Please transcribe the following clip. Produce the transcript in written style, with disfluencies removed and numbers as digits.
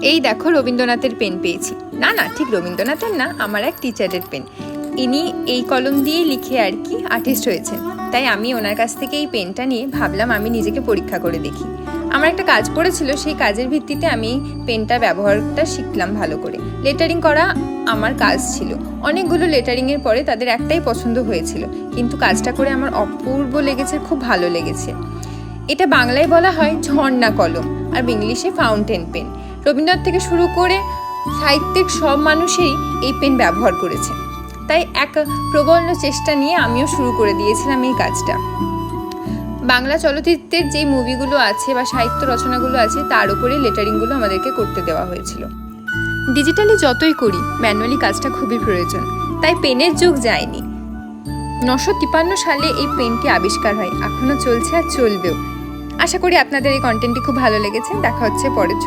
এই দেখো রবীন্দ্রনাথের পেন পেয়েছি। না ঠিক রবীন্দ্রনাথের না, আমার এক টিচারের পেন। ইনি এই কলম দিয়ে লিখে আর কি আর্টিস্ট হয়েছেন, তাই আমি ওনার কাছ থেকে এই পেনটা নিয়ে ভাবলাম আমি নিজেকে পরীক্ষা করে দেখি। আমার একটা কাজ পড়েছিল, সেই কাজের ভিত্তিতে আমি পেনটা ব্যবহারটা শিখলাম ভালো করে। লেটারিং করা আমার কাজ ছিল। অনেকগুলো লেটারিংয়ের পরে তাদের একটাই পছন্দ হয়েছিল, কিন্তু কাজটা করে আমার অপূর্ব লেগেছে, খুব ভালো লেগেছে। এটা বাংলায় বলা হয় ঝর্ণা কলম, আর ইংলিশে ফাউন্টেন পেন। রবীন্দ্রনাথ থেকে শুরু করে সাহিত্যিক সব মানুষই এই পেন ব্যবহার করেছে, তাই এক প্রবল চেষ্টা নিয়ে আমিও শুরু করে দিয়েছিলাম এই কাজটা। বাংলা চলচ্চিত্রের যেই মুভিগুলো আছে বা সাহিত্য রচনাগুলো আছে তার উপরে লেটারিংগুলো আমাদেরকে করতে দেওয়া হয়েছিল। ডিজিটালি যতই করি, ম্যানুয়ালি কাজটা খুবই প্রয়োজন, তাই পেনের যুগ যায়নি। 953 সালে এই পেনটি আবিষ্কার হয়, এখনও চলছে আর চলবেও। আশা করি আপনাদের এই কন্টেন্টটি খুব ভালো লেগেছে। দেখা হচ্ছে পরের